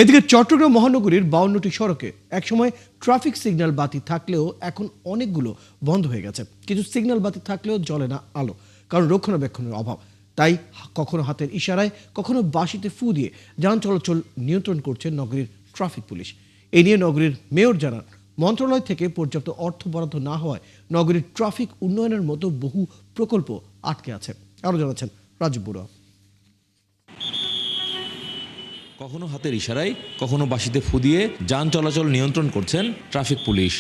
এদিকে চট্টগ্রাম মহানগরীর 52টি সড়কে একসময় ট্রাফিক সিগন্যাল বাতি থাকলেও এখন অনেকগুলো বন্ধ হয়ে গেছে। কিছু সিগন্যাল বাতি থাকলেও জ্বলে না আলো, কারণ রক্ষণাবেক্ষণের অভাব। তাই কখনো হাতের ইশারায়, কখনো বাঁশিতে ফু দিয়ে যান চলাচল নিয়ন্ত্রণ করছে নগরীর ট্রাফিক পুলিশ। এ নিয়ে নগরীর মেয়র জানান, মন্ত্রণালয় থেকে পর্যাপ্ত অর্থ বরাদ্দ না হওয়ায় নগরীর ট্রাফিক উন্নয়নের মতো বহু প্রকল্প আটকে আছে। আরও জানাচ্ছেন রাজীব বড়ুয়া। কখনো হাতের ইশারায়, কখনো বাঁশিতে ফু দিয়ে যান চলাচল নিয়ন্ত্রণ করছেন ট্রাফিক পুলিশ।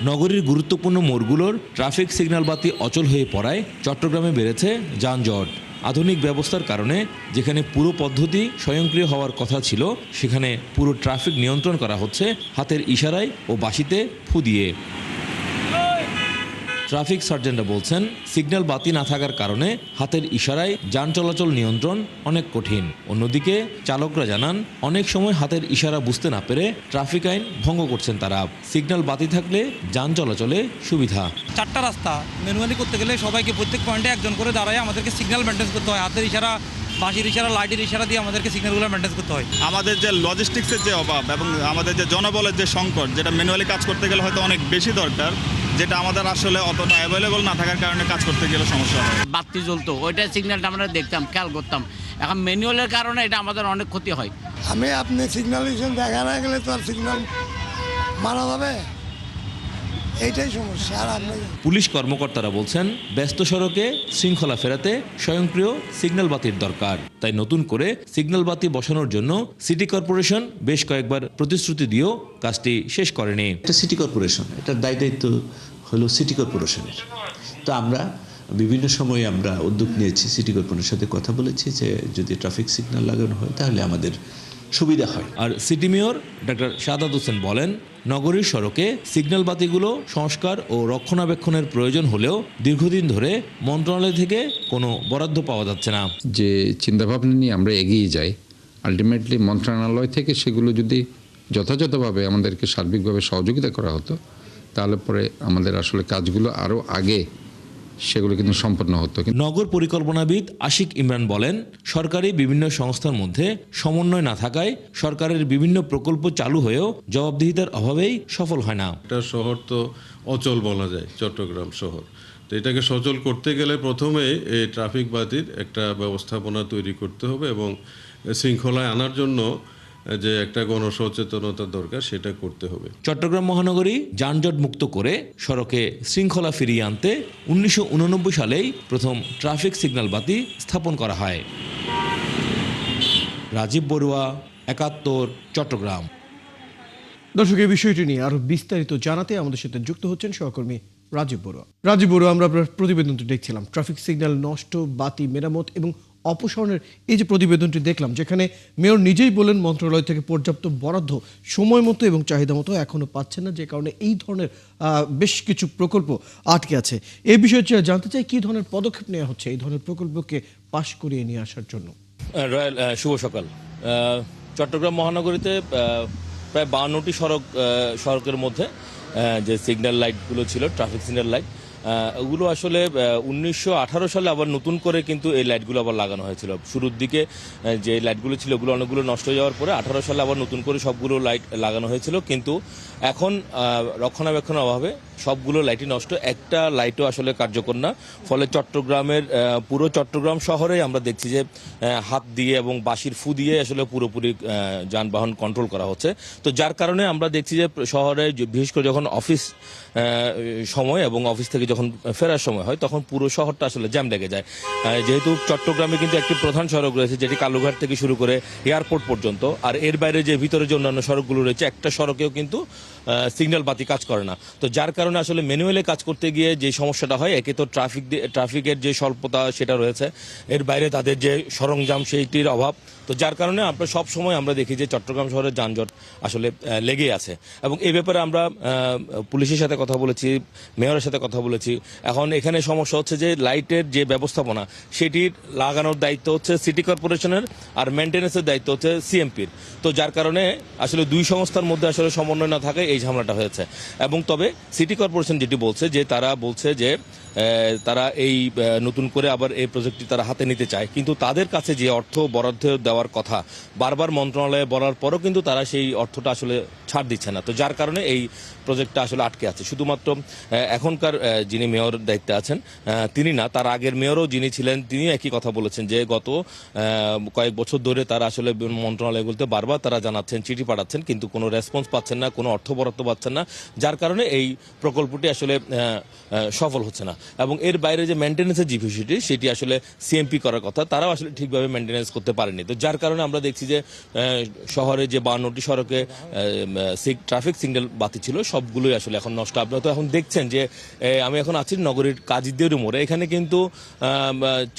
নগরীর গুরুত্বপূর্ণ মোড়গুলোর ট্রাফিক সিগন্যাল বাতি অচল হয়ে পড়ায় চট্টগ্রামে বেড়েছে যানজট। আধুনিক ব্যবস্থার কারণে যেখানে পুরো পদ্ধতি স্বয়ংক্রিয় হওয়ার কথা ছিল, সেখানে পুরো ট্রাফিক নিয়ন্ত্রণ করা হচ্ছে হাতের ইশারায় ও বাঁশিতে ফু দিয়ে। ট্রাফিক সার্জেন্টরা বলছেন, সিগন্যাল বাতি না থাকার কারণে হাতের ইশারায় যান চলাচল নিয়ন্ত্রণ অনেক কঠিন। অন্যদিকে চালকরা জানান, অনেক সময় হাতের ইশারা বুঝতে না পেরে ট্রাফিক আইন ভঙ্গ করছেন তারা। সিগন্যাল বাতি থাকলে যান চলাচলে সুবিধা। 4টা রাস্তা ম্যানুয়ালি করতে গেলে সবাইকে প্রত্যেক পয়েন্টে একজন করে দাঁড়ায় আমাদেরকে সিগন্যাল মেনটেন করতে হয়। হাতের ইশারা, বাঁশির ইশারা, লাইটের ইশারা দিয়ে আমাদেরকে সিগন্যালগুলো মেনটেন করতে হয়। আমাদের যে লজিস্টিক্সের যে অভাব এবং আমাদের যে জনবলের যে সংকট, যেটা ম্যানুয়ালি কাজ করতে গেলে হয়তো অনেক বেশি দরকার, যেটা আমাদের আসলে অতটা অ্যাভেলেবল না থাকার কারণে কাজ করতে গেলে সমস্যা হয়। বাতি জ্বলতো, ওইটা সিগন্যালটা আমরা দেখতাম, খেয়াল করতাম। এখন ম্যানুয়ালের কারণে এটা আমাদের অনেক ক্ষতি হয়। আপনি সিগন্যালেশন দেখা না গেলে তো আর সিগন্যাল মারা যাবে, এইটাই সমস্যা। আর পুলিশ কর্মকর্তারা বলছেন, ব্যস্ত সড়কে শৃঙ্খলা ফেরাতে স্বয়ংক্রিয় সিগন্যাল বাতির দরকার। তাই নতুন করে সিগন্যাল বাতি বসানোর জন্য সিটি কর্পোরেশন বেশ কয়েকবার প্রতিশ্রুতি দিয়েও কাজটি শেষ করেনি। এটা সিটি কর্পোরেশন, এটার দায়িত্ব হলো সিটি কর্পোরেশনের। তো আমরা বিভিন্ন সময়ে আমরা উদ্যোগ নিয়েছি, সিটি কর্পোরেশনের সাথে কথা বলেছি যে যদি ট্রাফিক সিগন্যাল লাগানো হয় তাহলে আমাদের সুবিধা হয়। আর city mayor doctor Shahadat Hossain বলেন, নগরীর সড়কে সিগন্যাল বাতিগুলো সংস্কার ও রক্ষণাবেক্ষণের প্রয়োজন হলেও দীর্ঘদিন ধরে মন্ত্রণালয় থেকে কোনো বরাদ্দ পাওয়া যাচ্ছে না। যে চিন্তাভাবনা নিয়ে আমরা এগিয়ে যাই, আলটিমেটলি মন্ত্রণালয় থেকে সেগুলো যদি যথাযথভাবে আমাদেরকে সার্বিকভাবে সহযোগিতা করা হতো, তাহলে পরে আমাদের আসলে কাজগুলো আরও আগে সেগুলো কিন্তু সম্পন্ন হতো। নগর পরিকল্পনাবিদ আশিক ইমরান বলেন, সরকারি বিভিন্ন সংস্থার মধ্যে সমন্বয় না থাকায় সরকারের বিভিন্ন প্রকল্প চালু হয়েও জবাবদিহিতার অভাবেই সফল হয় না। একটা শহর তো অচল বলা যায়, চট্টগ্রাম শহর। তো এটাকে সচল করতে গেলে প্রথমে এই ট্রাফিক বাতির একটা ব্যবস্থাপনা তৈরি করতে হবে এবং শৃঙ্খলায় আনার জন্য যে একটা গণসচেতনতা দরকার সেটা করতে হবে। চট্টগ্রাম মহানগরী যানজট মুক্ত করে সড়কে শৃঙ্খলা ফিরিয়ে আনতে 1989 সালেই প্রথম ট্রাফিক সিগন্যাল বাতি স্থাপন করা হয়। রাজীব বড়ুয়া, 71, চট্টগ্রাম। দর্শক, এই বিষয়টি নিয়ে আরো বিস্তারিত জানাতে আমাদের সাথে যুক্ত হচ্ছেন সহকর্মী রাজীব বড়ুয়া। রাজীব বড়ুয়া, আমরা আপনার প্রতিবেদনটি দেখছিলাম, ট্রাফিক সিগন্যাল নষ্ট, বাতি মেরামত এবং অপসারণের এই যে প্রতিবেদনটি দেখলাম, যেখানে মেয়র নিজেই বলেন মন্ত্রণালয় থেকে পর্যাপ্ত বরাদ্দ সময় মতো এবং চাহিদা মতো এখনো পাচ্ছেন না, যে কারণে এই ধরনের বেশ কিছু প্রকল্প আটকে আছে। এই বিষয়ে জানতে চাই, কি ধরনের পদক্ষেপ নেওয়া হচ্ছে এই ধরনের প্রকল্পকে পাশ করিয়ে নিয়ে আসার জন্য। শুভ সকাল। চট্টগ্রাম মহানগরীতে প্রায় 52টি সড়কের মধ্যে যে সিগন্যাল লাইটগুলো ছিল, ট্রাফিক সিগন্যাল লাইট, ওগুলো আসলে 1918 সালে আবার নতুন করে কিন্তু এই লাইটগুলো আবার লাগানো হয়েছিল। শুরুর দিকে যে লাইটগুলো ছিল ওগুলো অনেকগুলো নষ্ট হয়ে যাওয়ার পরে 18 সালে আবার নতুন করে সবগুলো লাইট লাগানো হয়েছিল, কিন্তু এখন রক্ষণাবেক্ষণের অভাবে সবগুলো লাইটই নষ্ট, একটা লাইটও আসলে কার্যকর না। ফলে চট্টগ্রামের পুরো চট্টগ্রাম শহরে আমরা দেখছি যে হাত দিয়ে এবং বাঁশির ফু দিয়ে আসলে পুরোপুরি যানবাহন কন্ট্রোল করা হচ্ছে। তো যার কারণে আমরা দেখছি যে শহরে বিশেষ করে যখন অফিস সময় এবং অফিস থেকে যখন ফেরার সময় হয় তখন পুরো শহরটা আসলে জ্যাম লেগে যায়। যেহেতু চট্টগ্রামে কিন্তু একটি প্রধান সড়ক রয়েছে যেটি কালুঘাট থেকে শুরু করে এয়ারপোর্ট পর্যন্ত, আর এর বাইরে যে ভিতরে যে অন্যান্য সড়কগুলো রয়েছে একটা সড়কেও কিন্তু সিগন্যাল বাতি কাজ করে না। তো যার কারণে আসলে ম্যানুয়ালি কাজ করতে গিয়ে যে সমস্যাটা হয়, একে তো ট্রাফিকের যে স্বল্পতা সেটা রয়েছে, এর বাইরে তাদের যে সরঞ্জাম সেইটির অভাব। তো যার কারণে আমরা সব সময় আমরা দেখি যে চট্টগ্রাম শহরের যানজট আসলে লেগেই আছে। এবং এই ব্যাপারে আমরা পুলিশের সাথে কথা বলেছি, মেয়রের সাথে কথা বলেছি। এখন এখানে সমস্যা হচ্ছে যে লাইটের যে ব্যবস্থাপনা সেটির লাগানোর দায়িত্ব হচ্ছে সিটি কর্পোরেশনের, আর মেনটেন্যান্সের দায়িত্ব হচ্ছে সিএমপির। তো যার কারণে আসলে দুই সংস্থার মধ্যে আসলে সমন্বয় না থাকে এই ঝামেলাটা হয়েছে। এবং তবে সিটি কর্পোরেশন যেটি বলছে যে তারা বলছে যে তারা এই নতুন করে আবার এই প্রজেক্টটি তারা হাতে নিতে চায়, কিন্তু তাদের কাছে যে অর্থ বরাদ্দ দেওয়ার কথা বারবার মন্ত্রণালয়ে বলার পরও কিন্তু তারা সেই অর্থটা আসলে ছাড় দিচ্ছে না। তো যার কারণে এই প্রজেক্টটা আসলে আটকে আছে। শুধুমাত্র এখনকার যিনি মেয়র দায়িত্বে আছেন তিনি না, তার আগের মেয়রও যিনি ছিলেন তিনি একই কথা বলেছেন যে গত কয়েক বছর ধরে তারা আসলে মন্ত্রণালয়গুলোতে বারবার তারা জানাচ্ছেন, চিঠি পাঠাচ্ছেন, কিন্তু কোনো রেসপন্স পাচ্ছেন না, কোনো অর্থ বরাদ্দ পাচ্ছেন না, যার কারণে এই প্রকল্পটি আসলে সফল হচ্ছে না। এবং এর বাইরে যে মেনটেন্যান্সের যে বিষয়টি সেটি আসলে সিএমপি করার কথা, তারাও আসলে ঠিকভাবে মেনটেন্যান্স করতে পারেনি। তো যার কারণে আমরা দেখছি যে শহরে যে 52টি সড়কে ট্রাফিক সিগন্যাল বাতি ছিল সবগুলোই আসলে এখন নষ্ট। আপনারা তো এখন দেখছেন যে আমি এখন আছি নগরীর কাজীদের মোড়ে, এখানে কিন্তু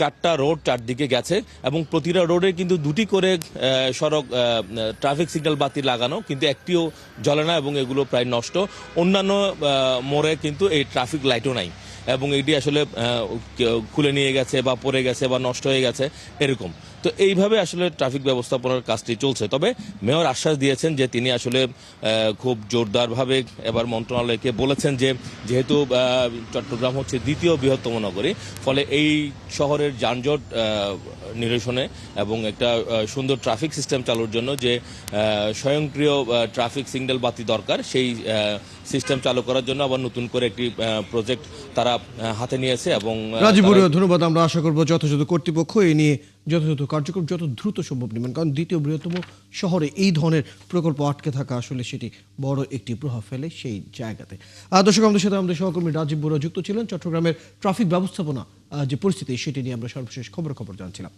4টা রোড চারদিকে গেছে এবং প্রতিটা রোডে কিন্তু 2টি করে সড়ক ট্রাফিক সিগন্যাল বাতি লাগানো, কিন্তু একটিও জ্বলে না এবং এগুলো প্রায় নষ্ট। অন্যান্য মোড়ে কিন্তু এই ট্রাফিক লাইটও নাই এবং এটি আসলে খুলে নিয়ে গেছে বা পড়ে গেছে বা নষ্ট হয়ে গেছে এরকম। তো এইভাবে আসলে ট্রাফিক ব্যবস্থাপনার কাজটি চলছে। তবে মেয়র আশ্বাস দিয়েছেন যে তিনি আসলে খুব জোরদারভাবে এবার মন্ত্রণালয়কে বলেছেন যে যেহেতু চট্টগ্রাম হচ্ছে দ্বিতীয় বৃহত্তম নগরী, ফলে এই শহরের যানজট নিরসনে এবং একটা সুন্দর ট্রাফিক সিস্টেম চালুর জন্য যে স্বয়ংক্রিয় ট্রাফিক সিগন্যাল বাতি দরকার, সেই সিস্টেম চালু করার জন্য আবার নতুন করে একটি প্রজেক্ট তারা হাতে নিয়েছে। এবং রাজীব বড়ুয়া, ধন্যবাদ। আমরা আশা করব যথাযথ কর্তৃপক্ষ এই নিয়ে যথাযথ কার্যক্রম যত দ্রুত সম্ভব নেবেন, কারণ দ্বিতীয় বৃহত্তম শহরে এই ধরনের প্রকল্প আটকে থাকা আসলে সেটি বড় একটি প্রভাব ফেলে সেই জায়গাতে। দর্শক, আমাদের সাথে আমাদের সহকর্মী রাজীব বড়ুয়া যুক্ত ছিলেন। চট্টগ্রামের ট্রাফিক ব্যবস্থাপনা যে পরিস্থিতি সেটি নিয়ে আমরা সর্বশেষ খবর জানছিলাম।